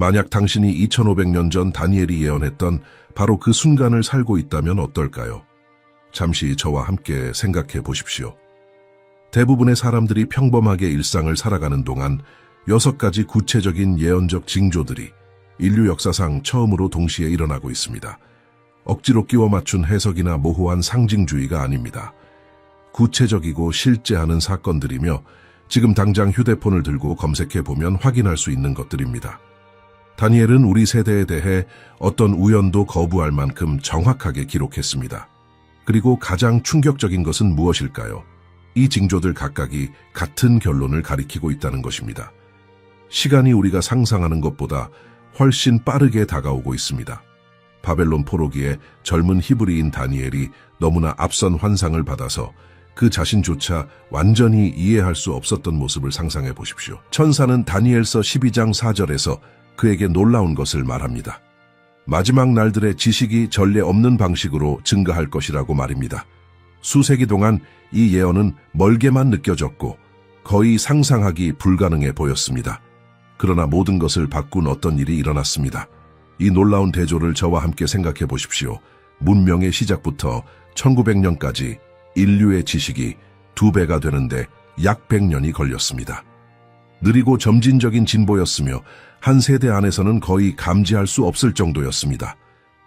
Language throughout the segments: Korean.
만약 당신이 2500년 전 다니엘이 예언했던 바로 그 순간을 살고 있다면 어떨까요? 잠시 저와 함께 생각해 보십시오. 대부분의 사람들이 평범하게 일상을 살아가는 동안 6가지 구체적인 예언적 징조들이 인류 역사상 처음으로 동시에 일어나고 있습니다. 억지로 끼워 맞춘 해석이나 모호한 상징주의가 아닙니다. 구체적이고 실제하는 사건들이며 지금 당장 휴대폰을 들고 검색해 보면 확인할 수 있는 것들입니다. 다니엘은 우리 세대에 대해 어떤 우연도 거부할 만큼 정확하게 기록했습니다. 그리고 가장 충격적인 것은 무엇일까요? 이 징조들 각각이 같은 결론을 가리키고 있다는 것입니다. 시간이 우리가 상상하는 것보다 훨씬 빠르게 다가오고 있습니다. 바벨론 포로기에 젊은 히브리인 다니엘이 너무나 앞선 환상을 받아서 그 자신조차 완전히 이해할 수 없었던 모습을 상상해 보십시오. 천사는 다니엘서 12장 4절에서 그에게 놀라운 것을 말합니다. 마지막 날들의 지식이 전례 없는 방식으로 증가할 것이라고 말입니다. 수세기 동안 이 예언은 멀게만 느껴졌고 거의 상상하기 불가능해 보였습니다. 그러나 모든 것을 바꾼 어떤 일이 일어났습니다. 이 놀라운 대조를 저와 함께 생각해 보십시오. 문명의 시작부터 1900년까지 인류의 지식이 2배가 되는데 약 100년이 걸렸습니다. 느리고 점진적인 진보였으며 한 세대 안에서는 거의 감지할 수 없을 정도였습니다.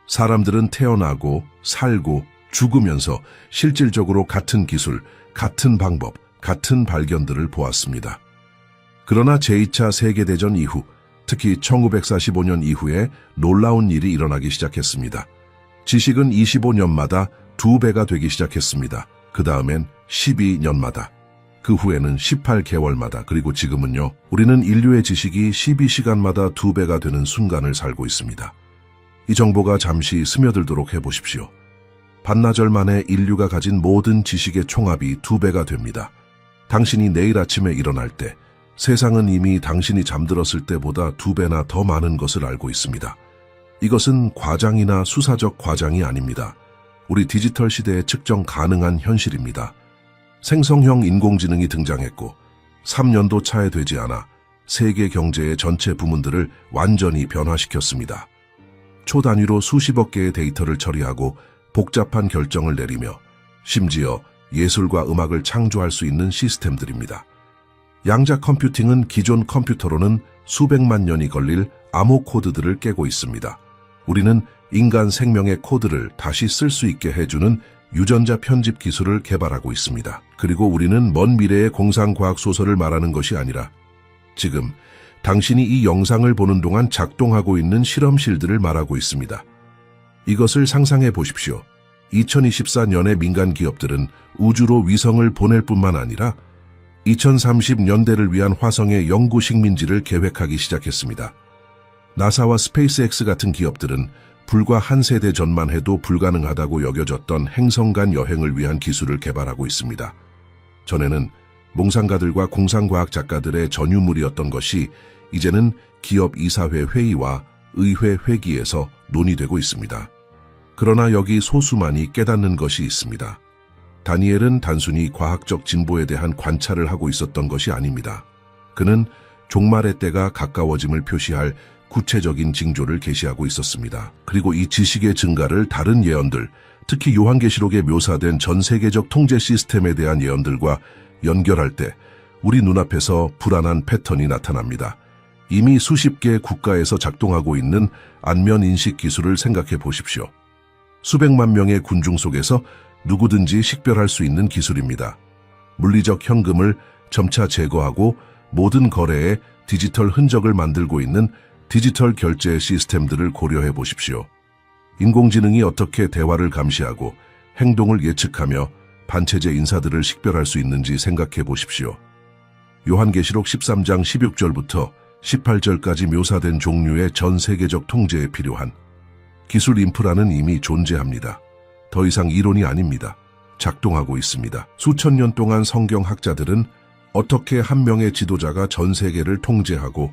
사람들은 태어나고 살고 죽으면서 실질적으로 같은 기술, 같은 방법, 같은 발견들을 보았습니다. 그러나 제2차 세계대전 이후, 특히 1945년 이후에 놀라운 일이 일어나기 시작했습니다. 지식은 25년마다 2배가 되기 시작했습니다. 그 다음엔 12년마다, 그 후에는 18개월마다, 그리고 지금은요, 우리는 인류의 지식이 12시간마다 2배가 되는 순간을 살고 있습니다. 이 정보가 잠시 스며들도록 해보십시오. 반나절 만에 인류가 가진 모든 지식의 총합이 2배가 됩니다. 당신이 내일 아침에 일어날 때 세상은 이미 당신이 잠들었을 때보다 2배나 더 많은 것을 알고 있습니다. 이것은 과장이나 수사적 과장이 아닙니다. 우리 디지털 시대에 측정 가능한 현실입니다. 생성형 인공지능이 등장했고 3년도 차에 되지 않아 세계 경제의 전체 부문들을 완전히 변화시켰습니다. 초단위로 수십억 개의 데이터를 처리하고 복잡한 결정을 내리며 심지어 예술과 음악을 창조할 수 있는 시스템들입니다. 양자 컴퓨팅은 기존 컴퓨터로는 수백만 년이 걸릴 암호 코드들을 깨고 있습니다. 우리는 인간 생명의 코드를 다시 쓸 수 있게 해주는 유전자 편집 기술을 개발하고 있습니다. 그리고 우리는 먼 미래의 공상과학 소설을 말하는 것이 아니라 지금 당신이 이 영상을 보는 동안 작동하고 있는 실험실들을 말하고 있습니다. 이것을 상상해 보십시오. 2024년에 민간 기업들은 우주로 위성을 보낼 뿐만 아니라 2030년대를 위한 화성의 연구 식민지를 계획하기 시작했습니다. 나사와 스페이스X 같은 기업들은 불과 한 세대 전만 해도 불가능하다고 여겨졌던 행성 간 여행을 위한 기술을 개발하고 있습니다. 전에는 몽상가들과 공상과학 작가들의 전유물이었던 것이 이제는 기업 이사회 회의와 의회 회기에서 논의되고 있습니다. 그러나 여기 소수만이 깨닫는 것이 있습니다. 다니엘은 단순히 과학적 진보에 대한 관찰을 하고 있었던 것이 아닙니다. 그는 종말의 때가 가까워짐을 표시할 구체적인 징조를 계시하고 있었습니다. 그리고 이 지식의 증가를 다른 예언들, 특히 요한계시록에 묘사된 전 세계적 통제 시스템에 대한 예언들과 연결할 때 우리 눈앞에서 불안한 패턴이 나타납니다. 이미 수십 개 국가에서 작동하고 있는 안면 인식 기술을 생각해 보십시오. 수백만 명의 군중 속에서 누구든지 식별할 수 있는 기술입니다. 물리적 현금을 점차 제거하고 모든 거래에 디지털 흔적을 만들고 있는 디지털 결제 시스템들을 고려해 보십시오. 인공지능이 어떻게 대화를 감시하고 행동을 예측하며 반체제 인사들을 식별할 수 있는지 생각해 보십시오. 요한계시록 13장 16절부터 18절까지 묘사된 종류의 전 세계적 통제에 필요한 기술 인프라는 이미 존재합니다. 더 이상 이론이 아닙니다. 작동하고 있습니다. 수천 년 동안 성경학자들은 어떻게 한 명의 지도자가 전 세계를 통제하고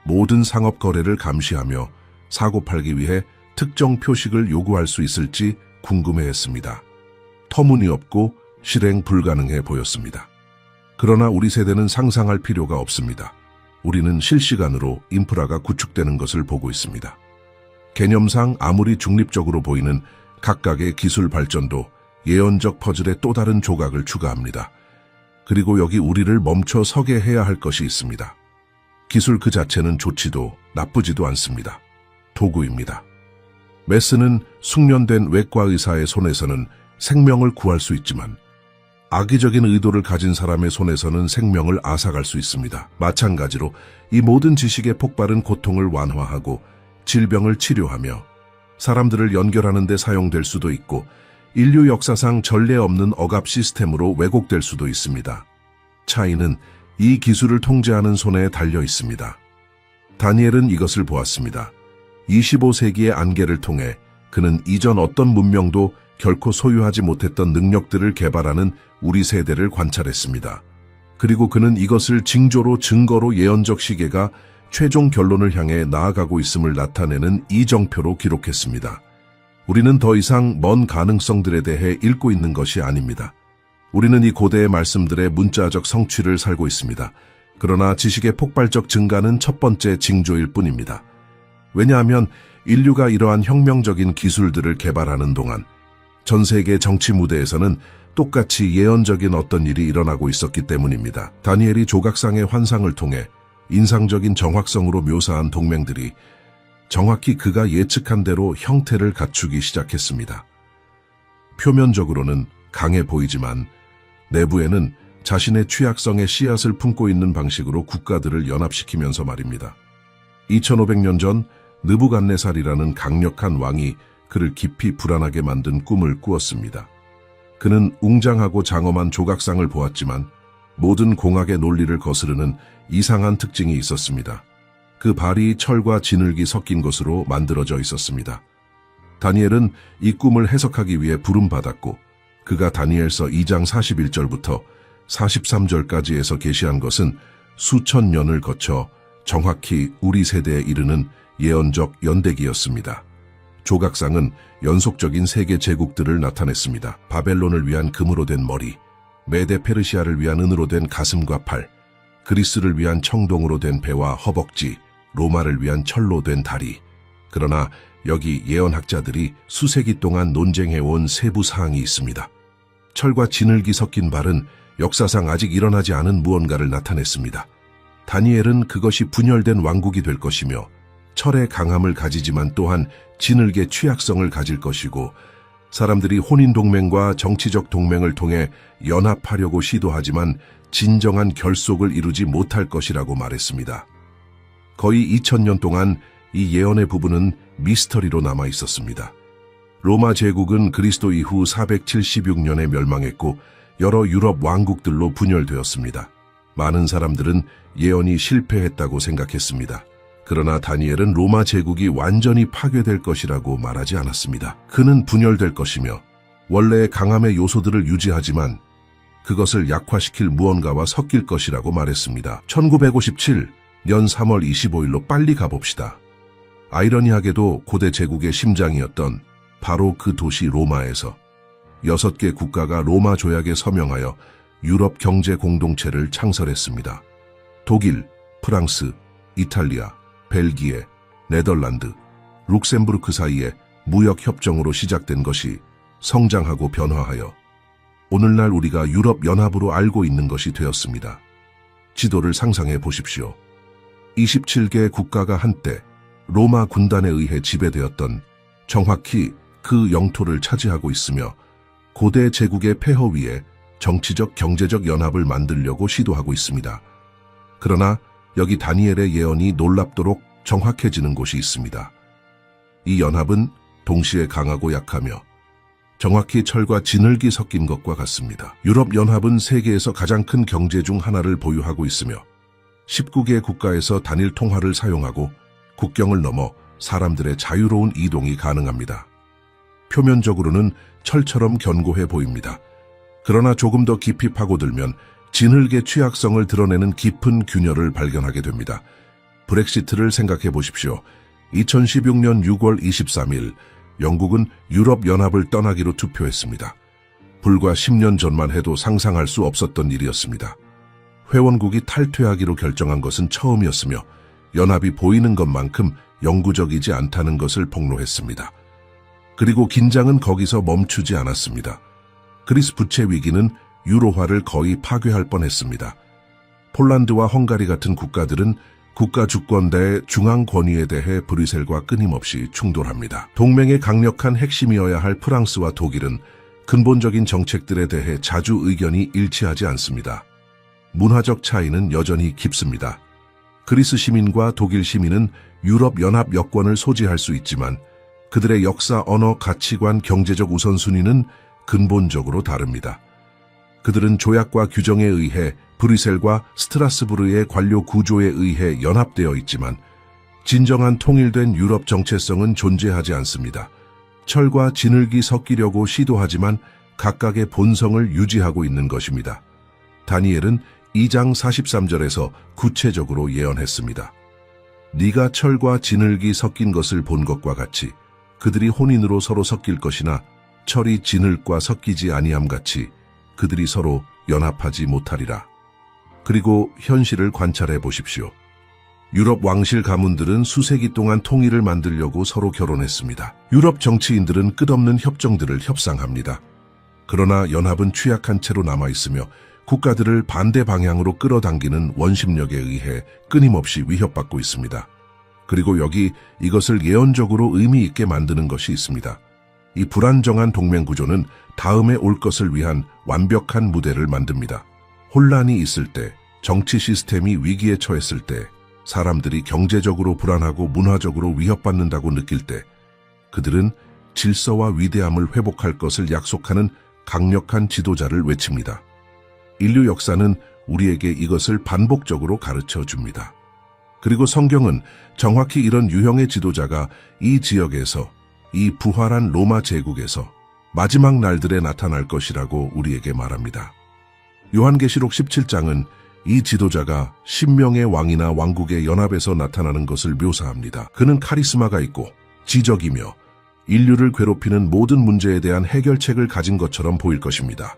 모든 상업 거래를 감시하며 사고 팔기 위해 특정 표식을 요구할 수 있을지 궁금해했습니다. 터무니없고 실행 불가능해 보였습니다. 그러나 우리 세대는 상상할 필요가 없습니다. 우리는 실시간으로 인프라가 구축되는 것을 보고 있습니다. 개념상 아무리 중립적으로 보이는 각각의 기술 발전도 예언적 퍼즐의 또 다른 조각을 추가합니다. 그리고 여기 우리를 멈춰 서게 해야 할 것이 있습니다. 기술 그 자체는 좋지도 나쁘지도 않습니다. 도구입니다. 메스는 숙련된 외과 의사의 손에서는 생명을 구할 수 있지만 악의적인 의도를 가진 사람의 손에서는 생명을 앗아갈 수 있습니다. 마찬가지로 이 모든 지식의 폭발은 고통을 완화하고 질병을 치료하며 사람들을 연결하는 데 사용될 수도 있고 인류 역사상 전례 없는 억압 시스템으로 왜곡될 수도 있습니다. 차이는 이 기술을 통제하는 손에 달려 있습니다. 다니엘은 이것을 보았습니다. 25세기의 안개를 통해 그는 이전 어떤 문명도 결코 소유하지 못했던 능력들을 개발하는 우리 세대를 관찰했습니다. 그리고 그는 이것을 징조로 증거로 예언적 시계가 최종 결론을 향해 나아가고 있음을 나타내는 이정표로 기록했습니다. 우리는 더 이상 먼 가능성들에 대해 읽고 있는 것이 아닙니다. 우리는 이 고대의 말씀들의 문자적 성취를 살고 있습니다. 그러나 지식의 폭발적 증가는 첫 번째 징조일 뿐입니다. 왜냐하면 인류가 이러한 혁명적인 기술들을 개발하는 동안 전 세계 정치 무대에서는 똑같이 예언적인 어떤 일이 일어나고 있었기 때문입니다. 다니엘이 조각상의 환상을 통해 인상적인 정확성으로 묘사한 동맹들이 정확히 그가 예측한 대로 형태를 갖추기 시작했습니다. 표면적으로는 강해 보이지만 내부에는 자신의 취약성의 씨앗을 품고 있는 방식으로 국가들을 연합시키면서 말입니다. 2500년 전 느부갓네살이라는 강력한 왕이 그를 깊이 불안하게 만든 꿈을 꾸었습니다. 그는 웅장하고 장엄한 조각상을 보았지만 모든 공학의 논리를 거스르는 이상한 특징이 있었습니다. 그 발이 철과 진흙이 섞인 것으로 만들어져 있었습니다. 다니엘은 이 꿈을 해석하기 위해 부름받았고 그가 다니엘서 2장 41절부터 43절까지에서 계시한 것은 수천 년을 거쳐 정확히 우리 세대에 이르는 예언적 연대기였습니다. 조각상은 연속적인 세계 제국들을 나타냈습니다. 바벨론을 위한 금으로 된 머리, 메데 페르시아를 위한 은으로 된 가슴과 팔, 그리스를 위한 청동으로 된 배와 허벅지, 로마를 위한 철로 된 다리. 그러나 여기 예언학자들이 수세기 동안 논쟁해온 세부 사항이 있습니다. 철과 진흙이 섞인 발은 역사상 아직 일어나지 않은 무언가를 나타냈습니다. 다니엘은 그것이 분열된 왕국이 될 것이며 철의 강함을 가지지만 또한 진흙의 취약성을 가질 것이고 사람들이 혼인동맹과 정치적 동맹을 통해 연합하려고 시도하지만 진정한 결속을 이루지 못할 것이라고 말했습니다. 거의 2000년 동안 이 예언의 부분은 미스터리로 남아 있었습니다. 로마 제국은 그리스도 이후 476년에 멸망했고 여러 유럽 왕국들로 분열되었습니다. 많은 사람들은 예언이 실패했다고 생각했습니다. 그러나 다니엘은 로마 제국이 완전히 파괴될 것이라고 말하지 않았습니다. 그는 분열될 것이며 원래의 강함의 요소들을 유지하지만 그것을 약화시킬 무언가와 섞일 것이라고 말했습니다. 1957년 3월 25일로 빨리 가봅시다. 아이러니하게도 고대 제국의 심장이었던 바로 그 도시 로마에서 6개 국가가 로마 조약에 서명하여 유럽 경제 공동체를 창설했습니다. 독일, 프랑스, 이탈리아, 벨기에, 네덜란드, 룩셈부르크 사이에 무역협정으로 시작된 것이 성장하고 변화하여 오늘날 우리가 유럽연합으로 알고 있는 것이 되었습니다. 지도를 상상해 보십시오. 27개 국가가 한때 로마 군단에 의해 지배되었던 정확히 그 영토를 차지하고 있으며 고대 제국의 폐허 위에 정치적 경제적 연합을 만들려고 시도하고 있습니다. 그러나 여기 다니엘의 예언이 놀랍도록 정확해지는 곳이 있습니다. 이 연합은 동시에 강하고 약하며 정확히 철과 진흙이 섞인 것과 같습니다. 유럽연합은 세계에서 가장 큰 경제 중 하나를 보유하고 있으며 19개 국가에서 단일 통화를 사용하고 국경을 넘어 사람들의 자유로운 이동이 가능합니다. 표면적으로는 철처럼 견고해 보입니다. 그러나 조금 더 깊이 파고들면 진흙의 취약성을 드러내는 깊은 균열을 발견하게 됩니다. 브렉시트를 생각해 보십시오. 2016년 6월 23일 영국은 유럽연합을 떠나기로 투표했습니다. 불과 10년 전만 해도 상상할 수 없었던 일이었습니다. 회원국이 탈퇴하기로 결정한 것은 처음이었으며 연합이 보이는 것만큼 영구적이지 않다는 것을 폭로했습니다. 그리고 긴장은 거기서 멈추지 않았습니다. 그리스 부채 위기는 유로화를 거의 파괴할 뻔했습니다. 폴란드와 헝가리 같은 국가들은 국가 주권자의 중앙 권위에 대해 브뤼셀과 끊임없이 충돌합니다. 동맹의 강력한 핵심이어야 할 프랑스와 독일은 근본적인 정책들에 대해 자주 의견이 일치하지 않습니다. 문화적 차이는 여전히 깊습니다. 그리스 시민과 독일 시민은 유럽 연합 여권을 소지할 수 있지만 그들의 역사, 언어, 가치관, 경제적 우선순위는 근본적으로 다릅니다. 그들은 조약과 규정에 의해 브뤼셀과 스트라스부르의 관료 구조에 의해 연합되어 있지만 진정한 통일된 유럽 정체성은 존재하지 않습니다. 철과 진흙이 섞이려고 시도하지만 각각의 본성을 유지하고 있는 것입니다. 다니엘은 2장 43절에서 구체적으로 예언했습니다. 네가 철과 진흙이 섞인 것을 본 것과 같이 그들이 혼인으로 서로 섞일 것이나 철이 진흙과 섞이지 아니함 같이 그들이 서로 연합하지 못하리라. 그리고 현실을 관찰해 보십시오. 유럽 왕실 가문들은 수세기 동안 통일을 만들려고 서로 결혼했습니다. 유럽 정치인들은 끝없는 협정들을 협상합니다. 그러나 연합은 취약한 채로 남아있으며 국가들을 반대 방향으로 끌어당기는 원심력에 의해 끊임없이 위협받고 있습니다. 그리고 여기 이것을 예언적으로 의미 있게 만드는 것이 있습니다. 이 불안정한 동맹 구조는 다음에 올 것을 위한 완벽한 무대를 만듭니다. 혼란이 있을 때, 정치 시스템이 위기에 처했을 때, 사람들이 경제적으로 불안하고 문화적으로 위협받는다고 느낄 때, 그들은 질서와 위대함을 회복할 것을 약속하는 강력한 지도자를 외칩니다. 인류 역사는 우리에게 이것을 반복적으로 가르쳐 줍니다. 그리고 성경은 정확히 이런 유형의 지도자가 이 지역에서, 이 부활한 로마 제국에서 마지막 날들에 나타날 것이라고 우리에게 말합니다. 요한계시록 17장은 이 지도자가 신명의 왕이나 왕국의 연합에서 나타나는 것을 묘사합니다. 그는 카리스마가 있고 지적이며 인류를 괴롭히는 모든 문제에 대한 해결책을 가진 것처럼 보일 것입니다.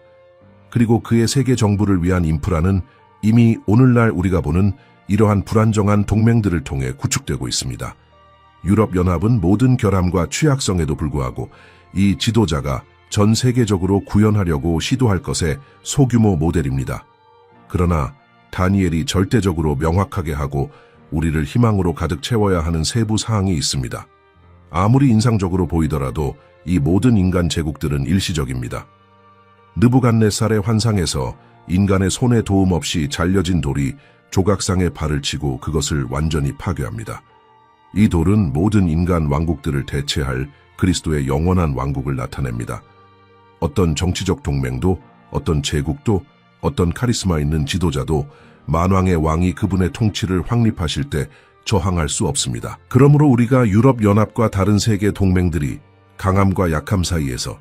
그리고 그의 세계 정부를 위한 인프라는 이미 오늘날 우리가 보는 이러한 불안정한 동맹들을 통해 구축되고 있습니다. 유럽연합은 모든 결함과 취약성에도 불구하고 이 지도자가 전 세계적으로 구현하려고 시도할 것의 소규모 모델입니다. 그러나 다니엘이 절대적으로 명확하게 하고 우리를 희망으로 가득 채워야 하는 세부 사항이 있습니다. 아무리 인상적으로 보이더라도 이 모든 인간 제국들은 일시적입니다. 느부갓네살의 환상에서 인간의 손에 도움 없이 잘려진 돌이 조각상에 발을 치고 그것을 완전히 파괴합니다. 이 돌은 모든 인간 왕국들을 대체할 그리스도의 영원한 왕국을 나타냅니다. 어떤 정치적 동맹도, 어떤 제국도, 어떤 카리스마 있는 지도자도 만왕의 왕이 그분의 통치를 확립하실 때 저항할 수 없습니다. 그러므로 우리가 유럽연합과 다른 세계 동맹들이 강함과 약함 사이에서,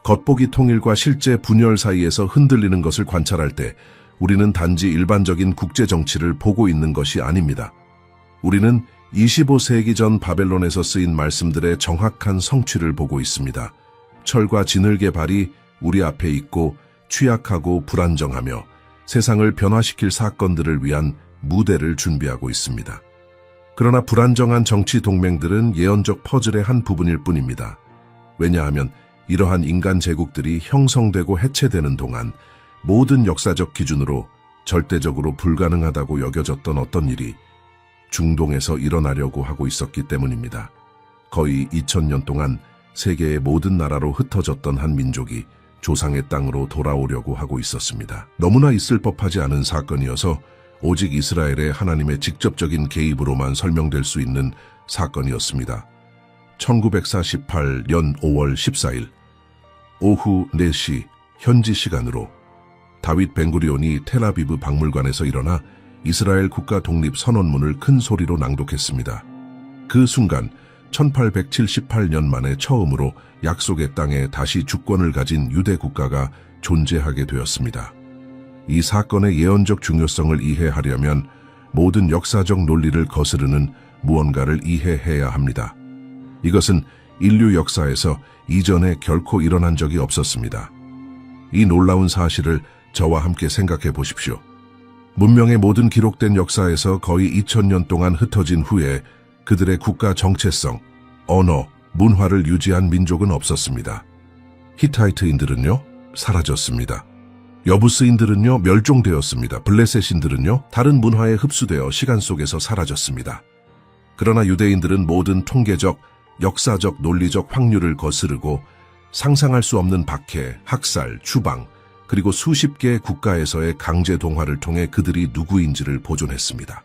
겉보기 통일과 실제 분열 사이에서 흔들리는 것을 관찰할 때 우리는 단지 일반적인 국제정치를 보고 있는 것이 아닙니다. 우리는 25세기 전 바벨론에서 쓰인 말씀들의 정확한 성취를 보고 있습니다. 철과 진흙의 발이 우리 앞에 있고 취약하고 불안정하며 세상을 변화시킬 사건들을 위한 무대를 준비하고 있습니다. 그러나 불안정한 정치 동맹들은 예언적 퍼즐의 한 부분일 뿐입니다. 왜냐하면 이러한 인간 제국들이 형성되고 해체되는 동안 모든 역사적 기준으로 절대적으로 불가능하다고 여겨졌던 어떤 일이 중동에서 일어나려고 하고 있었기 때문입니다. 거의 2000년 동안 세계의 모든 나라로 흩어졌던 한 민족이 조상의 땅으로 돌아오려고 하고 있었습니다. 너무나 있을 법하지 않은 사건이어서 오직 이스라엘의 하나님의 직접적인 개입으로만 설명될 수 있는 사건이었습니다. 1948년 5월 14일 오후 4시 현지 시간으로 다윗 벤구리온이 텔아비브 박물관에서 일어나 이스라엘 국가 독립 선언문을 큰 소리로 낭독했습니다. 그 순간 1878년 만에 처음으로 약속의 땅에 다시 주권을 가진 유대 국가가 존재하게 되었습니다. 이 사건의 예언적 중요성을 이해하려면 모든 역사적 논리를 거스르는 무언가를 이해해야 합니다. 이것은 인류 역사에서 이전에 결코 일어난 적이 없었습니다. 이 놀라운 사실을 저와 함께 생각해 보십시오. 문명의 모든 기록된 역사에서 거의 2000년 동안 흩어진 후에 그들의 국가 정체성, 언어, 문화를 유지한 민족은 없었습니다. 히타이트인들은요, 사라졌습니다. 여부스인들은요, 멸종되었습니다. 블레셋인들은요, 다른 문화에 흡수되어 시간 속에서 사라졌습니다. 그러나 유대인들은 모든 통계적, 역사적, 논리적 확률을 거스르고 상상할 수 없는 박해, 학살, 추방, 그리고 수십 개의 국가에서의 강제 동화를 통해 그들이 누구인지를 보존했습니다.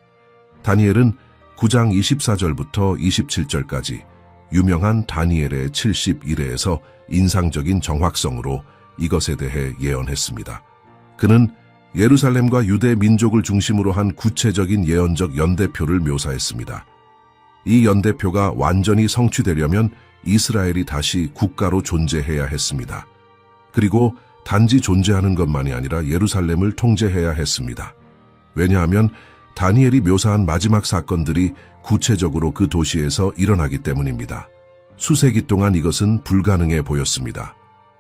다니엘은 9장 24절부터 27절까지 유명한 다니엘의 71회에서 인상적인 정확성으로 이것에 대해 예언했습니다. 그는 예루살렘과 유대 민족을 중심으로 한 구체적인 예언적 연대표를 묘사했습니다. 이 연대표가 완전히 성취되려면 이스라엘이 다시 국가로 존재해야 했습니다. 그리고 단지 존재하는 것만이 아니라 예루살렘을 통제해야 했습니다. 왜냐하면 다니엘이 묘사한 마지막 사건들이 구체적으로 그 도시에서 일어나기 때문입니다. 수세기 동안 이것은 불가능해 보였습니다.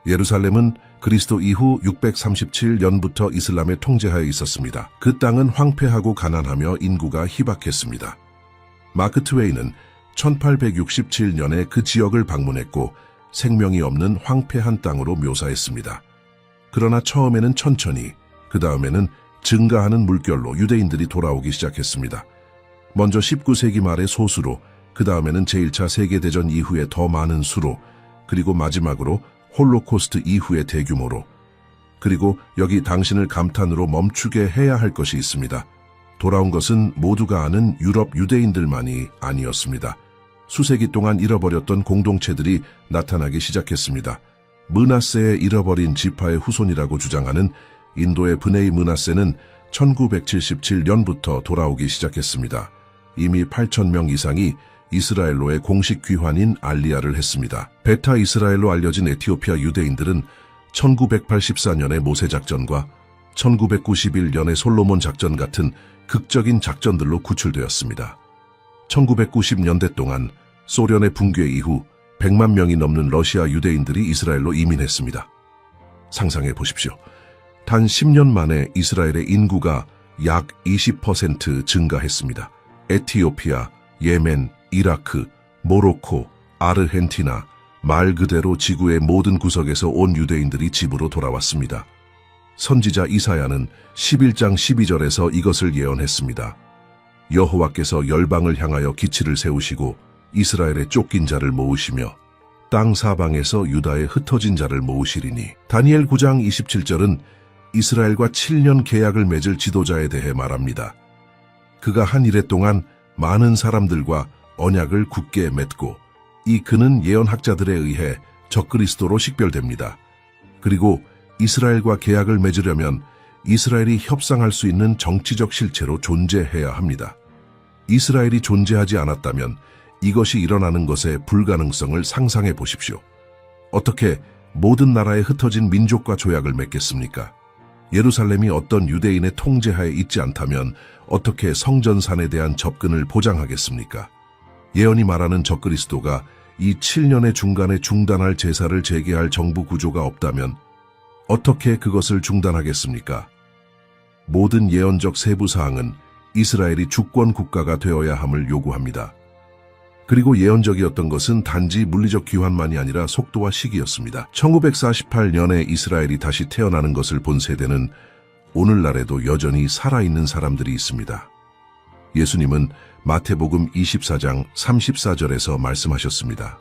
예루살렘은 그리스도 이후 637년부터 이슬람의 통제하에 있었습니다. 그 땅은 황폐하고 가난하며 인구가 희박했습니다. 마크 트웨이는 1867년에 그 지역을 방문했고 생명이 없는 황폐한 땅으로 묘사했습니다. 그러나 처음에는 천천히, 그 다음에는 증가하는 물결로 유대인들이 돌아오기 시작했습니다. 먼저 19세기 말의 소수로, 그 다음에는 제1차 세계대전 이후에 더 많은 수로, 그리고 마지막으로 홀로코스트 이후의 대규모로. 그리고 여기 당신을 감탄으로 멈추게 해야 할 것이 있습니다. 돌아온 것은 모두가 아는 유럽 유대인들만이 아니었습니다. 수세기 동안 잃어버렸던 공동체들이 나타나기 시작했습니다. 므낫세의 잃어버린 지파의 후손이라고 주장하는 인도의 브네이 므낫세는 1977년부터 돌아오기 시작했습니다. 이미 8,000명 이상이 이스라엘로의 공식 귀환인 알리야를 했습니다. 베타 이스라엘로 알려진 에티오피아 유대인들은 1984년의 모세 작전과 1991년의 솔로몬 작전 같은 극적인 작전들로 구출되었습니다. 1990년대 동안 소련의 붕괴 이후 100만 명이 넘는 러시아 유대인들이 이스라엘로 이민했습니다. 상상해 보십시오. 단 10년 만에 이스라엘의 인구가 약 20% 증가했습니다. 에티오피아, 예멘, 이라크, 모로코, 아르헨티나, 말 그대로 지구의 모든 구석에서 온 유대인들이 집으로 돌아왔습니다. 선지자 이사야는 11장 12절에서 이것을 예언했습니다. 여호와께서 열방을 향하여 기치를 세우시고 이스라엘의 쫓긴 자를 모으시며 땅 사방에서 유다의 흩어진 자를 모으시리니. 다니엘 9장 27절은 이스라엘과 7년 계약을 맺을 지도자에 대해 말합니다. 그가 한 이래 동안 많은 사람들과 언약을 굳게 맺고 이 그는 예언학자들에 의해 적그리스도로 식별됩니다. 그리고 이스라엘과 계약을 맺으려면 이스라엘이 협상할 수 있는 정치적 실체로 존재해야 합니다. 이스라엘이 존재하지 않았다면 이것이 일어나는 것의 불가능성을 상상해 보십시오. 어떻게 모든 나라에 흩어진 민족과 조약을 맺겠습니까? 예루살렘이 어떤 유대인의 통제하에 있지 않다면 어떻게 성전산에 대한 접근을 보장하겠습니까? 예언이 말하는 적그리스도가 이 7년의 중간에 중단할 제사를 재개할 정부 구조가 없다면 어떻게 그것을 중단하겠습니까? 모든 예언적 세부사항은 이스라엘이 주권 국가가 되어야 함을 요구합니다. 그리고 예언적이었던 것은 단지 물리적 귀환만이 아니라 속도와 시기였습니다. 1948년에 이스라엘이 다시 태어나는 것을 본 세대는 오늘날에도 여전히 살아있는 사람들이 있습니다. 예수님은 마태복음 24장 34절에서 말씀하셨습니다.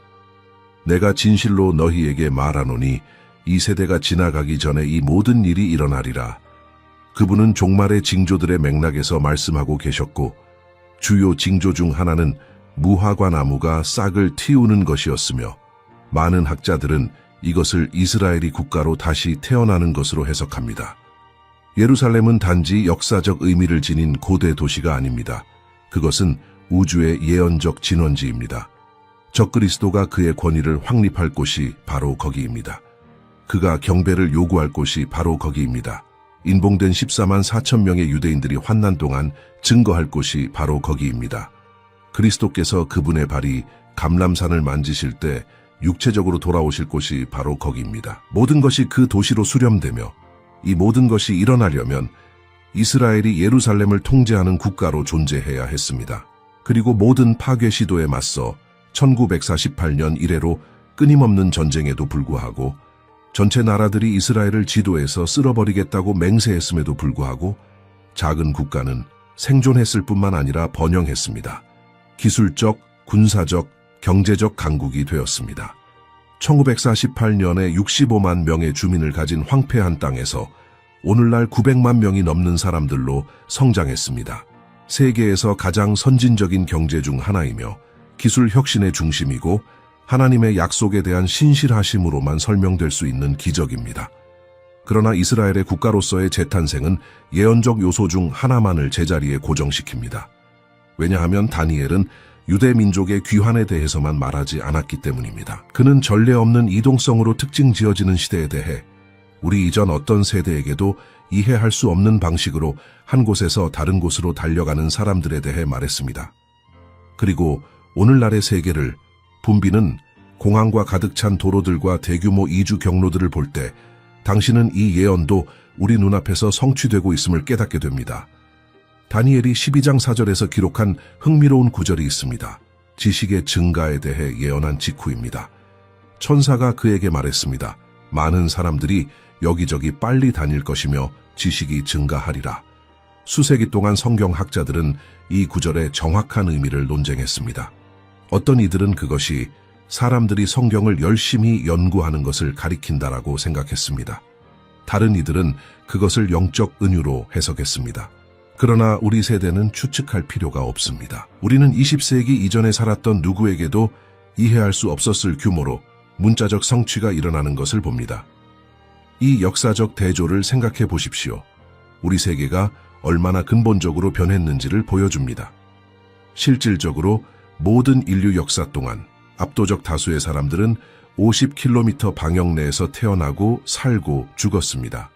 내가 진실로 너희에게 말하노니 이 세대가 지나가기 전에 이 모든 일이 일어나리라. 그분은 종말의 징조들의 맥락에서 말씀하고 계셨고 주요 징조 중 하나는 무화과 나무가 싹을 틔우는 것이었으며 많은 학자들은 이것을 이스라엘이 국가로 다시 태어나는 것으로 해석합니다. 예루살렘은 단지 역사적 의미를 지닌 고대 도시가 아닙니다. 그것은 우주의 예언적 진원지입니다. 적그리스도가 그의 권위를 확립할 곳이 바로 거기입니다. 그가 경배를 요구할 곳이 바로 거기입니다. 인봉된 14만 4천 명의 유대인들이 환난 동안 증거할 곳이 바로 거기입니다. 그리스도께서 그분의 발이 감람산을 만지실 때 육체적으로 돌아오실 곳이 바로 거기입니다. 모든 것이 그 도시로 수렴되며 이 모든 것이 일어나려면 이스라엘이 예루살렘을 통제하는 국가로 존재해야 했습니다. 그리고 모든 파괴 시도에 맞서 1948년 이래로 끊임없는 전쟁에도 불구하고 전체 나라들이 이스라엘을 지도에서 쓸어버리겠다고 맹세했음에도 불구하고 작은 국가는 생존했을 뿐만 아니라 번영했습니다. 기술적, 군사적, 경제적 강국이 되었습니다. 1948년에 65만 명의 주민을 가진 황폐한 땅에서 오늘날 900만 명이 넘는 사람들로 성장했습니다. 세계에서 가장 선진적인 경제 중 하나이며 기술 혁신의 중심이고 하나님의 약속에 대한 신실하심으로만 설명될 수 있는 기적입니다. 그러나 이스라엘의 국가로서의 재탄생은 예언적 요소 중 하나만을 제자리에 고정시킵니다. 왜냐하면 다니엘은 유대 민족의 귀환에 대해서만 말하지 않았기 때문입니다. 그는 전례 없는 이동성으로 특징 지어지는 시대에 대해 우리 이전 어떤 세대에게도 이해할 수 없는 방식으로 한 곳에서 다른 곳으로 달려가는 사람들에 대해 말했습니다. 그리고 오늘날의 세계를 붐비는 공항과 가득 찬 도로들과 대규모 이주 경로들을 볼 때 당신은 이 예언도 우리 눈앞에서 성취되고 있음을 깨닫게 됩니다. 다니엘이 12장 4절에서 기록한 흥미로운 구절이 있습니다. 지식의 증가에 대해 예언한 직후입니다. 천사가 그에게 말했습니다. 많은 사람들이 여기저기 빨리 다닐 것이며 지식이 증가하리라. 수세기 동안 성경학자들은 이 구절의 정확한 의미를 논쟁했습니다. 어떤 이들은 그것이 사람들이 성경을 열심히 연구하는 것을 가리킨다라고 생각했습니다. 다른 이들은 그것을 영적 은유로 해석했습니다. 그러나 우리 세대는 추측할 필요가 없습니다. 우리는 20세기 이전에 살았던 누구에게도 이해할 수 없었을 규모로 문자적 성취가 일어나는 것을 봅니다. 이 역사적 대조를 생각해 보십시오. 우리 세계가 얼마나 근본적으로 변했는지를 보여줍니다. 실질적으로 모든 인류 역사 동안 압도적 다수의 사람들은 50km 방역 내에서 태어나고 살고 죽었습니다.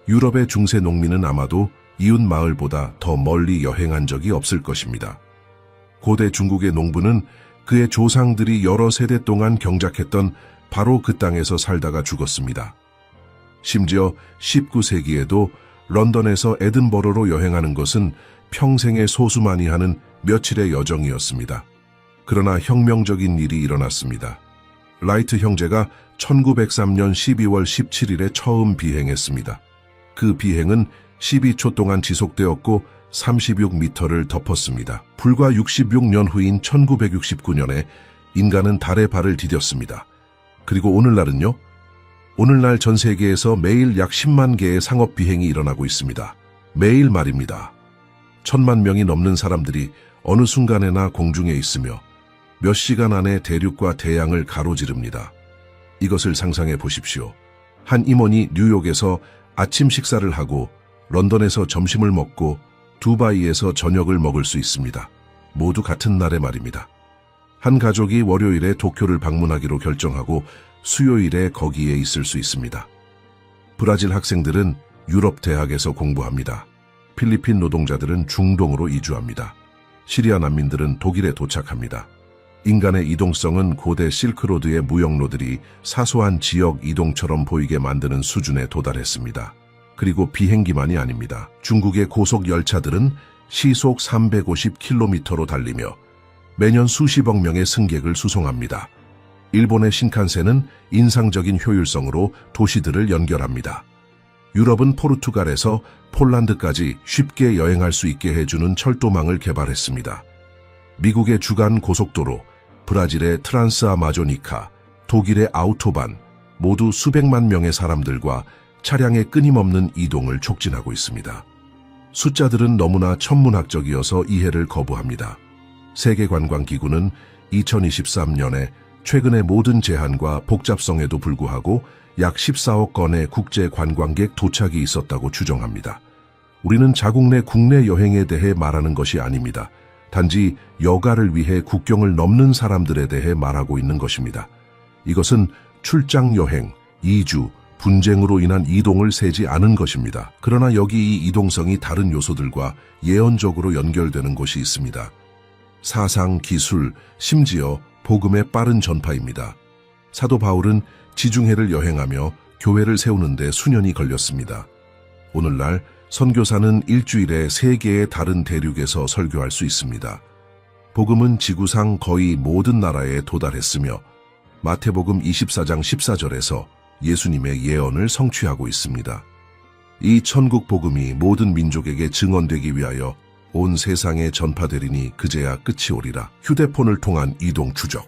유럽의 중세 농민은 아마도 이웃 마을보다 더 멀리 여행한 적이 없을 것입니다. 고대 중국의 농부는 그의 조상들이 여러 세대 동안 경작했던 바로 그 땅에서 살다가 죽었습니다. 심지어 19세기에도 런던에서 에든버러로 여행하는 것은 평생의 소수만이 하는 며칠의 여정이었습니다. 그러나 혁명적인 일이 일어났습니다. 라이트 형제가 1903년 12월 17일에 처음 비행했습니다. 그 비행은 12초 동안 지속되었고 36m를 덮었습니다. 불과 66년 후인 1969년에 인간은 달에 발을 디뎠습니다. 그리고 오늘날은요? 오늘날 전 세계에서 매일 약 10만 개의 상업 비행이 일어나고 있습니다. 매일 말입니다. 1000만 명이 넘는 사람들이 어느 순간에나 공중에 있으며 몇 시간 안에 대륙과 대양을 가로지릅니다. 이것을 상상해 보십시오. 한 임원이 뉴욕에서 아침 식사를 하고 런던에서 점심을 먹고 두바이에서 저녁을 먹을 수 있습니다. 모두 같은 날의 말입니다. 한 가족이 월요일에 도쿄를 방문하기로 결정하고 수요일에 거기에 있을 수 있습니다. 브라질 학생들은 유럽 대학에서 공부합니다. 필리핀 노동자들은 중동으로 이주합니다. 시리아 난민들은 독일에 도착합니다. 인간의 이동성은 고대 실크로드의 무역로들이 사소한 지역 이동처럼 보이게 만드는 수준에 도달했습니다. 그리고 비행기만이 아닙니다. 중국의 고속 열차들은 시속 350km로 달리며 매년 수십억 명의 승객을 수송합니다. 일본의 신칸센은 인상적인 효율성으로 도시들을 연결합니다. 유럽은 포르투갈에서 폴란드까지 쉽게 여행할 수 있게 해주는 철도망을 개발했습니다. 미국의 주간 고속도로, 브라질의 트란스아마조니카, 독일의 아우토반, 모두 수백만 명의 사람들과 차량의 끊임없는 이동을 촉진하고 있습니다. 숫자들은 너무나 천문학적이어서 이해를 거부합니다. 세계관광기구는 2023년에 최근의 모든 제한과 복잡성에도 불구하고 약 14억 건의 국제 관광객 도착이 있었다고 추정합니다. 우리는 자국 내 국내 여행에 대해 말하는 것이 아닙니다. 단지 여가를 위해 국경을 넘는 사람들에 대해 말하고 있는 것입니다. 이것은 출장 여행, 이주, 분쟁으로 인한 이동을 세지 않은 것입니다. 그러나 여기 이 이동성이 다른 요소들과 예언적으로 연결되는 곳이 있습니다. 사상, 기술, 심지어 복음의 빠른 전파입니다. 사도 바울은 지중해를 여행하며 교회를 세우는데 수년이 걸렸습니다. 오늘날 선교사는 일주일에 3개의 다른 대륙에서 설교할 수 있습니다. 복음은 지구상 거의 모든 나라에 도달했으며 마태복음 24장 14절에서 예수님의 예언을 성취하고 있습니다. 이 천국 복음이 모든 민족에게 증언되기 위하여 온 세상에 전파되리니 그제야 끝이 오리라. 휴대폰을 통한 이동 추적.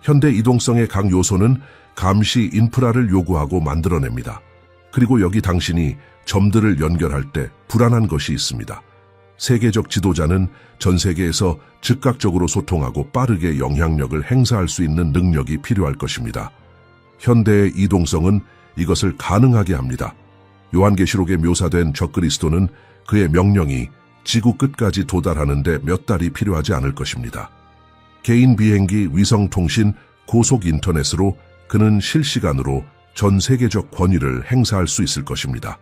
현대 이동성의 각 요소는 감시 인프라를 요구하고 만들어냅니다. 그리고 여기 당신이 점들을 연결할 때 불안한 것이 있습니다. 세계적 지도자는 전 세계에서 즉각적으로 소통하고 빠르게 영향력을 행사할 수 있는 능력이 필요할 것입니다. 현대의 이동성은 이것을 가능하게 합니다. 요한계시록에 묘사된 적그리스도는 그의 명령이 지구 끝까지 도달하는데 몇 달이 필요하지 않을 것입니다. 개인 비행기, 위성통신, 고속 인터넷으로 그는 실시간으로 전 세계적 권위를 행사할 수 있을 것입니다.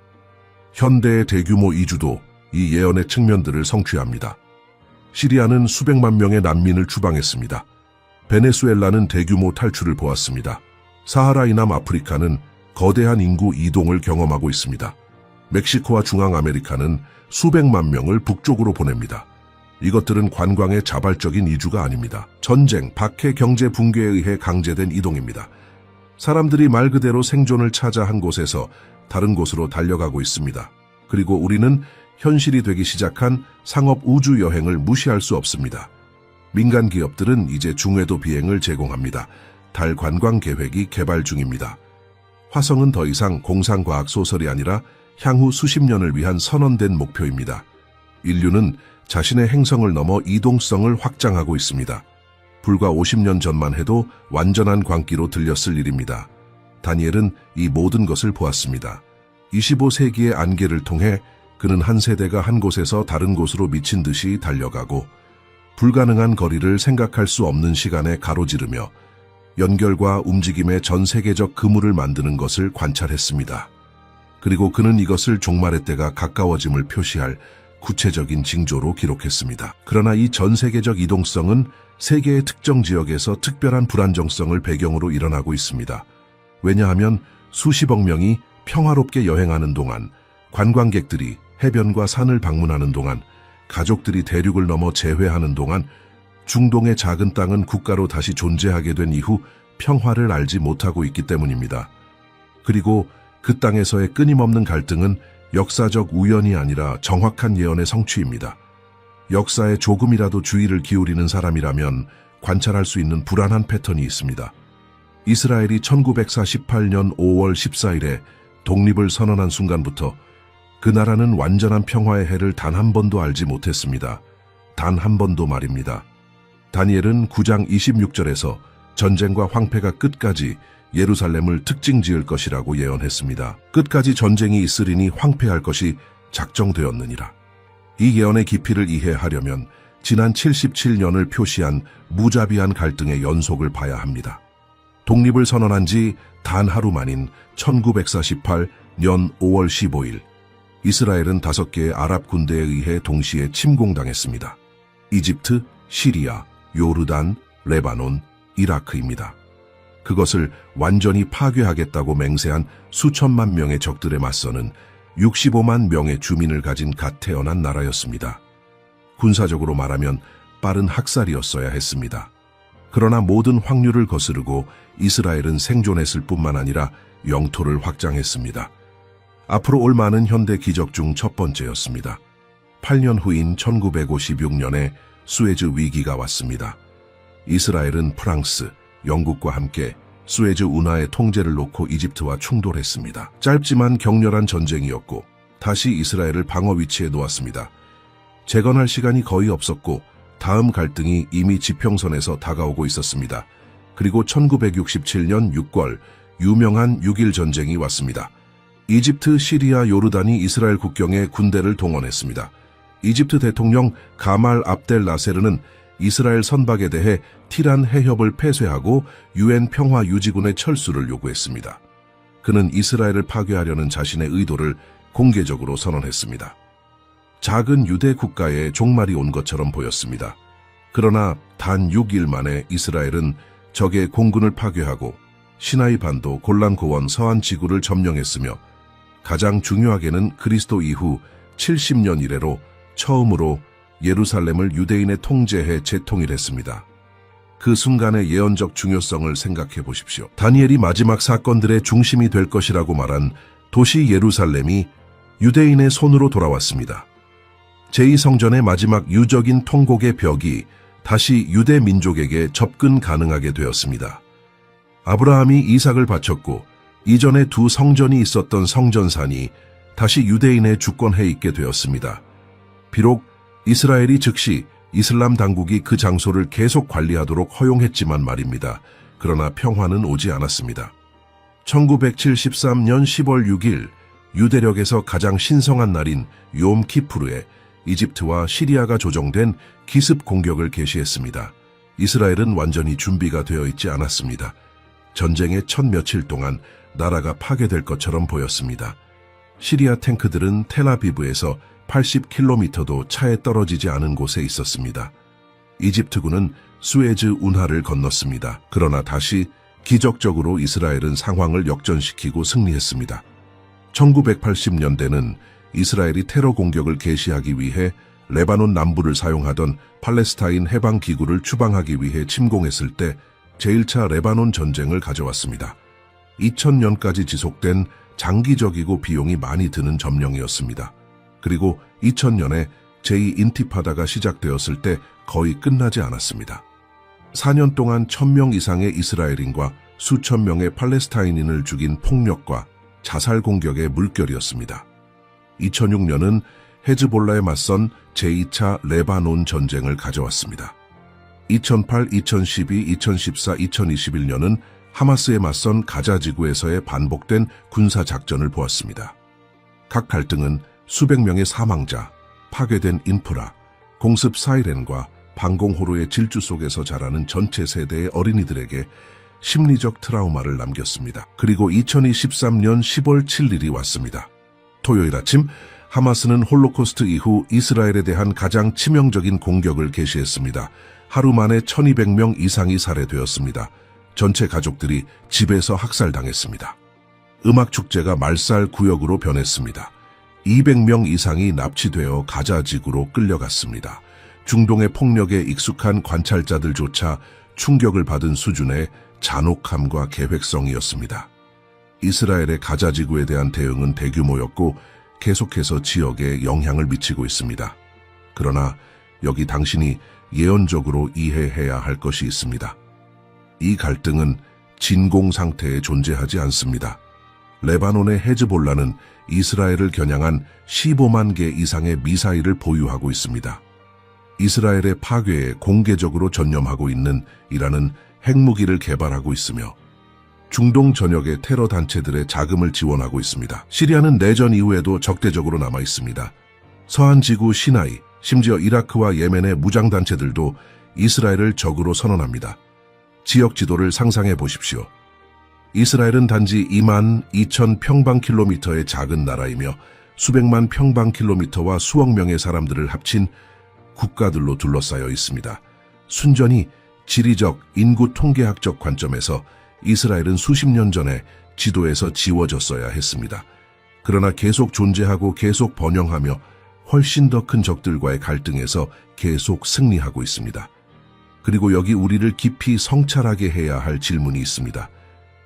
현대의 대규모 이주도 이 예언의 측면들을 성취합니다. 시리아는 수백만 명의 난민을 추방했습니다. 베네수엘라는 대규모 탈출을 보았습니다. 사하라 이남 아프리카는 거대한 인구 이동을 경험하고 있습니다. 멕시코와 중앙아메리카는 수백만 명을 북쪽으로 보냅니다. 이것들은 관광의 자발적인 이주가 아닙니다. 전쟁, 박해, 경제 붕괴에 의해 강제된 이동입니다. 사람들이 말 그대로 생존을 찾아 한 곳에서 다른 곳으로 달려가고 있습니다. 그리고 우리는 현실이 되기 시작한 상업 우주 여행을 무시할 수 없습니다. 민간 기업들은 이제 중궤도 비행을 제공합니다. 달 관광 계획이 개발 중입니다. 화성은 더 이상 공상과학 소설이 아니라 향후 수십 년을 위한 선언된 목표입니다. 인류는 자신의 행성을 넘어 이동성을 확장하고 있습니다. 불과 50년 전만 해도 완전한 광기로 들렸을 일입니다. 다니엘은 이 모든 것을 보았습니다. 25세기의 안개를 통해 그는 한 세대가 한 곳에서 다른 곳으로 미친 듯이 달려가고 불가능한 거리를 생각할 수 없는 시간에 가로지르며 연결과 움직임의 전 세계적 그물을 만드는 것을 관찰했습니다. 그리고 그는 이것을 종말의 때가 가까워짐을 표시할 구체적인 징조로 기록했습니다. 그러나 이 전 세계적 이동성은 세계의 특정 지역에서 특별한 불안정성을 배경으로 일어나고 있습니다. 왜냐하면 수십억 명이 평화롭게 여행하는 동안, 관광객들이 해변과 산을 방문하는 동안, 가족들이 대륙을 넘어 재회하는 동안, 중동의 작은 땅은 국가로 다시 존재하게 된 이후 평화를 알지 못하고 있기 때문입니다. 그리고 그 땅에서의 끊임없는 갈등은 역사적 우연이 아니라 정확한 예언의 성취입니다. 역사에 조금이라도 주의를 기울이는 사람이라면 관찰할 수 있는 불안한 패턴이 있습니다. 이스라엘이 1948년 5월 14일에 독립을 선언한 순간부터 그 나라는 완전한 평화의 해를 단 한 번도 알지 못했습니다. 단 한 번도 말입니다. 다니엘은 9장 26절에서 전쟁과 황폐가 끝까지 예루살렘을 특징 지을 것이라고 예언했습니다. 끝까지 전쟁이 있으리니 황폐할 것이 작정되었느니라. 이 예언의 깊이를 이해하려면 지난 77년을 표시한 무자비한 갈등의 연속을 봐야 합니다. 독립을 선언한 지 단 하루 만인 1948년 5월 15일, 이스라엘은 5개의 아랍 군대에 의해 동시에 침공당했습니다. 이집트, 시리아, 요르단, 레바논, 이라크입니다. 그것을 완전히 파괴하겠다고 맹세한 수천만 명의 적들에 맞서는 65만 명의 주민을 가진 갓 태어난 나라였습니다. 군사적으로 말하면 빠른 학살이었어야 했습니다. 그러나 모든 확률을 거스르고 이스라엘은 생존했을 뿐만 아니라 영토를 확장했습니다. 앞으로 올 많은 현대 기적 중 첫 번째였습니다. 8년 후인 1956년에 수에즈 위기가 왔습니다. 이스라엘은 프랑스, 영국과 함께 수에즈 운하의 통제를 놓고 이집트와 충돌했습니다. 짧지만 격렬한 전쟁이었고 다시 이스라엘을 방어 위치에 놓았습니다. 재건할 시간이 거의 없었고 다음 갈등이 이미 지평선에서 다가오고 있었습니다. 그리고 1967년 6월 유명한 6.1 전쟁이 왔습니다. 이집트, 시리아, 요르단이 이스라엘 국경에 군대를 동원했습니다. 이집트 대통령 가말 압델 나세르는 이스라엘 선박에 대해 티란 해협을 폐쇄하고 UN 평화유지군의 철수를 요구했습니다. 그는 이스라엘을 파괴하려는 자신의 의도를 공개적으로 선언했습니다. 작은 유대 국가의 종말이 온 것처럼 보였습니다. 그러나 단 6일 만에 이스라엘은 적의 공군을 파괴하고 시나이 반도, 골란 고원, 서안 지구를 점령했으며 가장 중요하게는 그리스도 이후 70년 이래로 처음으로 예루살렘을 유대인의 통제해 재통일했습니다. 그 순간의 예언적 중요성을 생각해 보십시오. 다니엘이 마지막 사건들의 중심이 될 것이라고 말한 도시 예루살렘이 유대인의 손으로 돌아왔습니다. 제2성전의 마지막 유적인 통곡의 벽이 다시 유대 민족에게 접근 가능하게 되었습니다. 아브라함이 이삭을 바쳤고 이전에 두 성전이 있었던 성전산이 다시 유대인의 주권에 있게 되었습니다. 비록 이스라엘이 즉시 이슬람 당국이 그 장소를 계속 관리하도록 허용했지만 말입니다. 그러나 평화는 오지 않았습니다. 1973년 10월 6일 유대력에서 가장 신성한 날인 욤키푸르에 이집트와 시리아가 조정된 기습 공격을 개시했습니다. 이스라엘은 완전히 준비가 되어 있지 않았습니다. 전쟁의 첫 며칠 동안 나라가 파괴될 것처럼 보였습니다. 시리아 탱크들은 텔아비브에서 80km도 차에 떨어지지 않은 곳에 있었습니다. 이집트군은 수에즈 운하를 건넜습니다. 그러나 다시 기적적으로 이스라엘은 상황을 역전시키고 승리했습니다. 1980년대는 이스라엘이 테러 공격을 개시하기 위해 레바논 남부를 사용하던 팔레스타인 해방기구를 추방하기 위해 침공했을 때 제1차 레바논 전쟁을 가져왔습니다. 2000년까지 지속된 장기적이고 비용이 많이 드는 점령이었습니다. 그리고 2000년에 제2인티파다가 시작되었을 때 거의 끝나지 않았습니다. 4년 동안 1000명 이상의 이스라엘인과 수천 명의 팔레스타인인을 죽인 폭력과 자살 공격의 물결이었습니다. 2006년은 헤즈볼라에 맞선 제2차 레바논 전쟁을 가져왔습니다. 2008, 2012, 2014, 2021년은 하마스에 맞선 가자 지구에서의 반복된 군사작전을 보았습니다. 각 갈등은 수백 명의 사망자, 파괴된 인프라, 공습 사이렌과 방공호로의 질주 속에서 자라는 전체 세대의 어린이들에게 심리적 트라우마를 남겼습니다. 그리고 2023년 10월 7일이 왔습니다. 토요일 아침 하마스는 홀로코스트 이후 이스라엘에 대한 가장 치명적인 공격을 개시했습니다. 하루 만에 1200명 이상이 살해되었습니다. 전체 가족들이 집에서 학살당했습니다. 음악축제가 말살 구역으로 변했습니다. 200명 이상이 납치되어 가자 지구로 끌려갔습니다. 중동의 폭력에 익숙한 관찰자들조차 충격을 받은 수준의 잔혹함과 계획성이었습니다. 이스라엘의 가자 지구에 대한 대응은 대규모였고 계속해서 지역에 영향을 미치고 있습니다. 그러나 여기 당신이 예언적으로 이해해야 할 것이 있습니다. 이 갈등은 진공 상태에 존재하지 않습니다. 레바논의 헤즈볼라는 이스라엘을 겨냥한 15만 개 이상의 미사일을 보유하고 있습니다. 이스라엘의 파괴에 공개적으로 전념하고 있는 이란은 핵무기를 개발하고 있으며 중동 전역의 테러 단체들의 자금을 지원하고 있습니다. 시리아는 내전 이후에도 적대적으로 남아 있습니다. 서한 지구 시나이, 심지어 이라크와 예멘의 무장단체들도 이스라엘을 적으로 선언합니다. 지역 지도를 상상해 보십시오. 이스라엘은 단지 2만 2천 평방킬로미터의 작은 나라이며 수백만 평방킬로미터와 수억 명의 사람들을 합친 국가들로 둘러싸여 있습니다. 순전히 지리적, 인구 통계학적 관점에서 이스라엘은 수십 년 전에 지도에서 지워졌어야 했습니다. 그러나 계속 존재하고 계속 번영하며 훨씬 더 큰 적들과의 갈등에서 계속 승리하고 있습니다. 그리고 여기 우리를 깊이 성찰하게 해야 할 질문이 있습니다.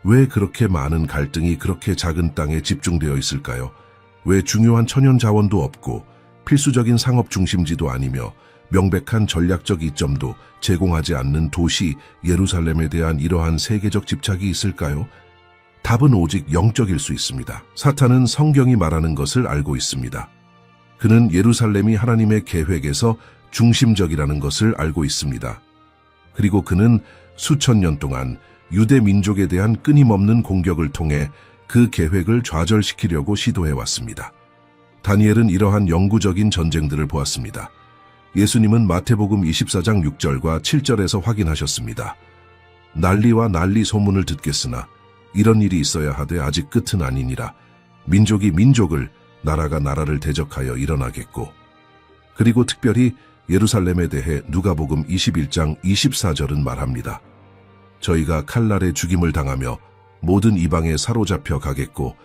왜 그렇게 많은 갈등이 그렇게 작은 땅에 집중되어 있을까요? 왜 중요한 천연 자원도 없고 필수적인 상업 중심지도 아니며 명백한 전략적 이점도 제공하지 않는 도시 예루살렘에 대한 이러한 세계적 집착이 있을까요? 답은 오직 영적일 수 있습니다. 사탄은 성경이 말하는 것을 알고 있습니다. 그는 예루살렘이 하나님의 계획에서 중심적이라는 것을 알고 있습니다. 그리고 그는 수천 년 동안 유대 민족에 대한 끊임없는 공격을 통해 그 계획을 좌절시키려고 시도해왔습니다. 다니엘은 이러한 영구적인 전쟁들을 보았습니다. 예수님은 마태복음 24장 6절과 7절에서 확인하셨습니다. 난리와 난리 소문을 듣겠으나 이런 일이 있어야 하되 아직 끝은 아니니라. 민족이 민족을, 나라가 나라를 대적하여 일어나겠고. 그리고 특별히 예루살렘에 대해 누가복음 21장 24절은 말합니다. 저희가 칼날에 죽임을 당하며 모든 이방에 사로잡혀 가겠고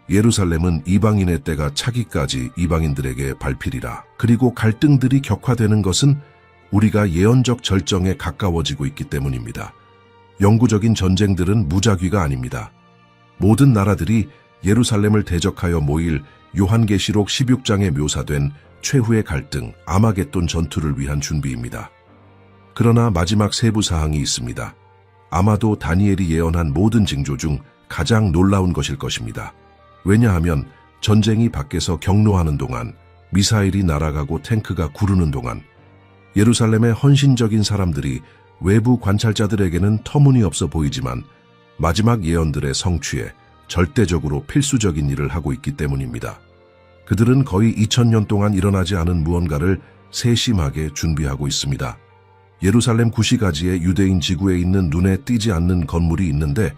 예루살렘은 이방인의 때가 차기까지 이방인들에게 밟히리라. 그리고 갈등들이 격화되는 것은 우리가 예언적 절정에 가까워지고 있기 때문입니다. 영구적인 전쟁들은 무작위가 아닙니다. 모든 나라들이 예루살렘을 대적하여 모일 요한계시록 16장에 묘사된 최후의 갈등, 아마겟돈 전투를 위한 준비입니다. 그러나 마지막 세부 사항이 있습니다. 아마도 다니엘이 예언한 모든 징조 중 가장 놀라운 것일 것입니다. 왜냐하면 전쟁이 밖에서 경로하는 동안, 미사일이 날아가고 탱크가 구르는 동안, 예루살렘의 헌신적인 사람들이 외부 관찰자들에게는 터무니없어 보이지만 마지막 예언들의 성취에 절대적으로 필수적인 일을 하고 있기 때문입니다. 그들은 거의 2000년 동안 일어나지 않은 무언가를 세심하게 준비하고 있습니다. 예루살렘 구시가지의 유대인 지구에 있는 눈에 띄지 않는 건물이 있는데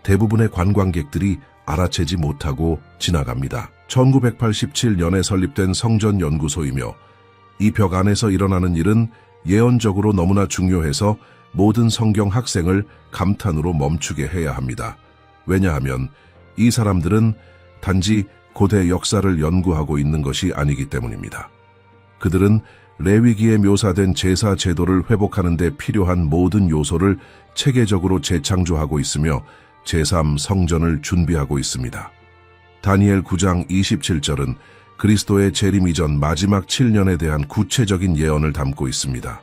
대부분의 관광객들이 알아채지 못하고 지나갑니다. 1987년에 설립된 성전연구소이며 이 벽 안에서 일어나는 일은 예언적으로 너무나 중요해서 모든 성경 학생을 감탄으로 멈추게 해야 합니다. 왜냐하면 이 사람들은 단지 고대 역사를 연구하고 있는 것이 아니기 때문입니다. 그들은 레위기에 묘사된 제사 제도를 회복하는 데 필요한 모든 요소를 체계적으로 재창조하고 있으며 제3성전을 준비하고 있습니다. 다니엘 9장 27절은 그리스도의 재림 이전 마지막 7년에 대한 구체적인 예언을 담고 있습니다.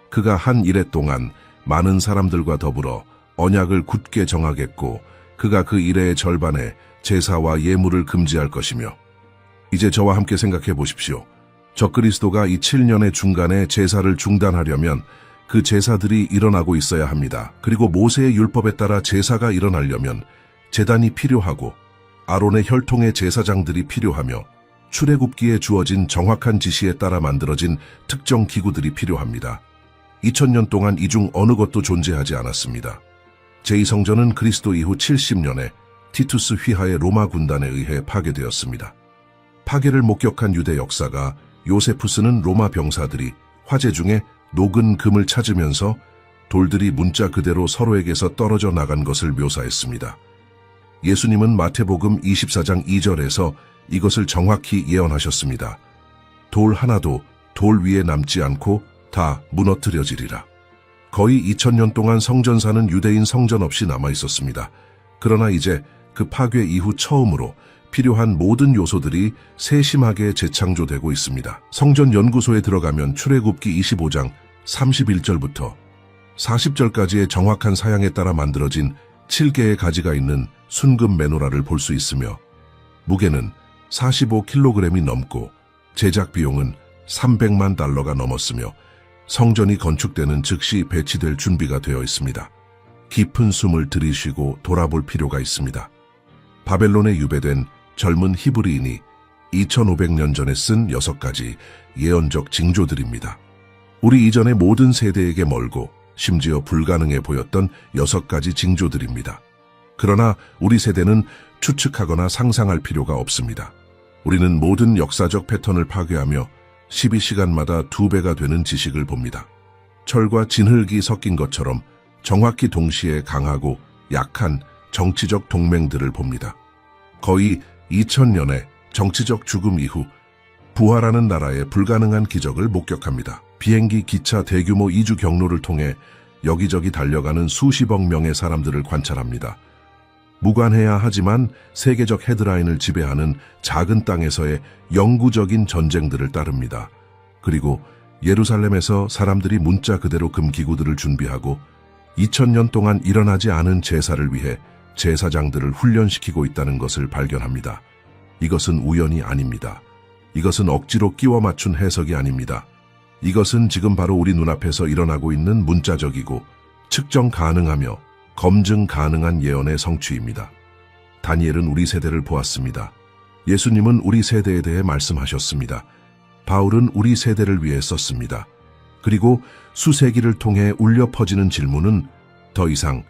그가 한 이래 동안 많은 사람들과 더불어 언약을 굳게 정하겠고 그가 그 이래의 절반에 제사와 예물을 금지할 것이며 이제 저와 함께 생각해 보십시오. 적그리스도가 이 7년의 중간에 제사를 중단하려면 그 제사들이 일어나고 있어야 합니다. 그리고 모세의 율법에 따라 제사가 일어나려면 제단이 필요하고 아론의 혈통의 제사장들이 필요하며 출애굽기에 주어진 정확한 지시에 따라 만들어진 특정 기구들이 필요합니다. 2000년 동안 이 중 어느 것도 존재하지 않았습니다. 제2성전은 그리스도 이후 70년에 티투스 휘하의 로마 군단에 의해 파괴되었습니다. 파괴를 목격한 유대 역사가 요세푸스는 로마 병사들이 화재 중에 녹은 금을 찾으면서 돌들이 문자 그대로 서로에게서 떨어져 나간 것을 묘사했습니다. 예수님은 마태복음 24장 2절에서 이것을 정확히 예언하셨습니다. 돌 하나도 돌 위에 남지 않고 다 무너뜨려지리라. 거의 2000년 동안 성전사는 유대인 성전 없이 남아 있었습니다. 그러나 이제 그 파괴 이후 처음으로 필요한 모든 요소들이 세심하게 재창조되고 있습니다. 성전 연구소에 들어가면 출애굽기 25장 31절부터 40절까지의 정확한 사양에 따라 만들어진 7개의 가지가 있는 순금 메노라를 볼 수 있으며 무게는 45kg이 넘고 제작 비용은 300만 달러가 넘었으며 성전이 건축되는 즉시 배치될 준비가 되어 있습니다. 깊은 숨을 들이쉬고 돌아볼 필요가 있습니다. 바벨론에 유배된 젊은 히브리인이 2500년 전에 쓴 6가지 예언적 징조들입니다. 우리 이전의 모든 세대에게 멀고 심지어 불가능해 보였던 6가지 징조들입니다. 그러나 우리 세대는 추측하거나 상상할 필요가 없습니다. 우리는 모든 역사적 패턴을 파괴하며 12시간마다 2배가 되는 지식을 봅니다. 철과 진흙이 섞인 것처럼 정확히 동시에 강하고 약한 정치적 동맹들을 봅니다. 거의 2000년의 정치적 죽음 이후 부활하는 나라의 불가능한 기적을 목격합니다. 비행기, 기차, 대규모 이주 경로를 통해 여기저기 달려가는 수십억 명의 사람들을 관찰합니다. 무관해야 하지만 세계적 헤드라인을 지배하는 작은 땅에서의 영구적인 전쟁들을 따릅니다. 그리고 예루살렘에서 사람들이 문자 그대로 금기구들을 준비하고 2000년 동안 일어나지 않은 제사를 위해 제사장들을 훈련시키고 있다는 것을 발견합니다. 이것은 우연이 아닙니다. 이것은 억지로 끼워 맞춘 해석이 아닙니다. 이것은 지금 바로 우리 눈앞에서 일어나고 있는 문자적이고 측정 가능하며 검증 가능한 예언의 성취입니다. 다니엘은 우리 세대를 보았습니다. 예수님은 우리 세대에 대해 말씀하셨습니다. 바울은 우리 세대를 위해 썼습니다. 그리고 수세기를 통해 울려 퍼지는 질문은 더 이상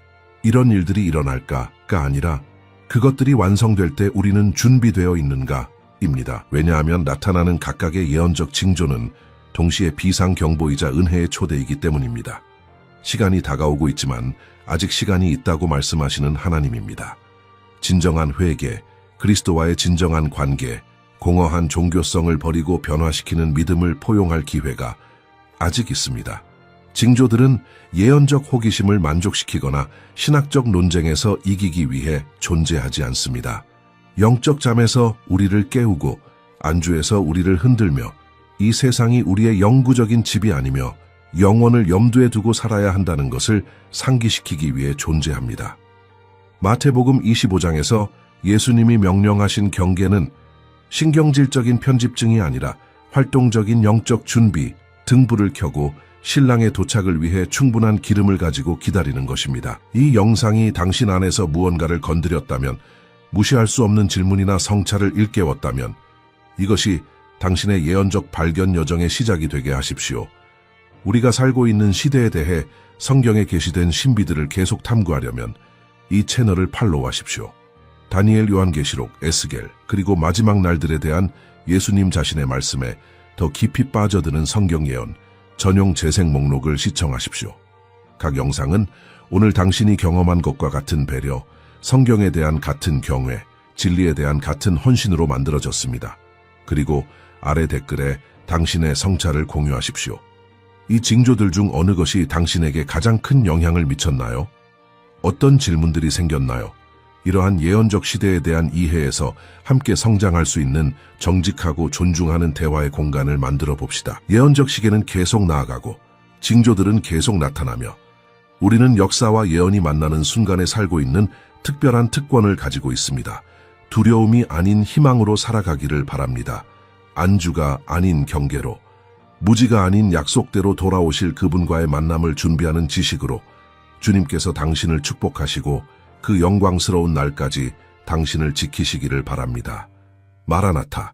이런 일들이 일어날까가 아니라 그것들이 완성될 때 우리는 준비되어 있는가 입니다. 왜냐하면 나타나는 각각의 예언적 징조는 동시에 비상경보이자 은혜의 초대이기 때문입니다. 시간이 다가오고 있지만 아직 시간이 있다고 말씀하시는 하나님입니다. 진정한 회개, 그리스도와의 진정한 관계, 공허한 종교성을 버리고 변화시키는 믿음을 포용할 기회가 아직 있습니다. 징조들은 예언적 호기심을 만족시키거나 신학적 논쟁에서 이기기 위해 존재하지 않습니다. 영적 잠에서 우리를 깨우고 안주에서 우리를 흔들며 이 세상이 우리의 영구적인 집이 아니며 영원을 염두에 두고 살아야 한다는 것을 상기시키기 위해 존재합니다. 마태복음 25장에서 예수님이 명령하신 경계는 신경질적인 편집증이 아니라 활동적인 영적 준비, 등불을 켜고 신랑의 도착을 위해 충분한 기름을 가지고 기다리는 것입니다. 이 영상이 당신 안에서 무언가를 건드렸다면, 무시할 수 없는 질문이나 성찰을 일깨웠다면 이것이 당신의 예언적 발견 여정의 시작이 되게 하십시오. 우리가 살고 있는 시대에 대해 성경에 게시된 신비들을 계속 탐구하려면 이 채널을 팔로우하십시오. 다니엘, 요한계시록, 에스겔, 그리고 마지막 날들에 대한 예수님 자신의 말씀에 더 깊이 빠져드는 성경 예언 전용 재생 목록을 시청하십시오. 각 영상은 오늘 당신이 경험한 것과 같은 배려, 성경에 대한 같은 경외, 진리에 대한 같은 헌신으로 만들어졌습니다. 그리고 아래 댓글에 당신의 성찰을 공유하십시오. 이 징조들 중 어느 것이 당신에게 가장 큰 영향을 미쳤나요? 어떤 질문들이 생겼나요? 이러한 예언적 시대에 대한 이해에서 함께 성장할 수 있는 정직하고 존중하는 대화의 공간을 만들어 봅시다. 예언적 시계는 계속 나아가고 징조들은 계속 나타나며 우리는 역사와 예언이 만나는 순간에 살고 있는 특별한 특권을 가지고 있습니다. 두려움이 아닌 희망으로 살아가기를 바랍니다. 안주가 아닌 경계로, 무지가 아닌 약속대로 돌아오실 그분과의 만남을 준비하는 지식으로 주님께서 당신을 축복하시고 그 영광스러운 날까지 당신을 지키시기를 바랍니다. 마라나타.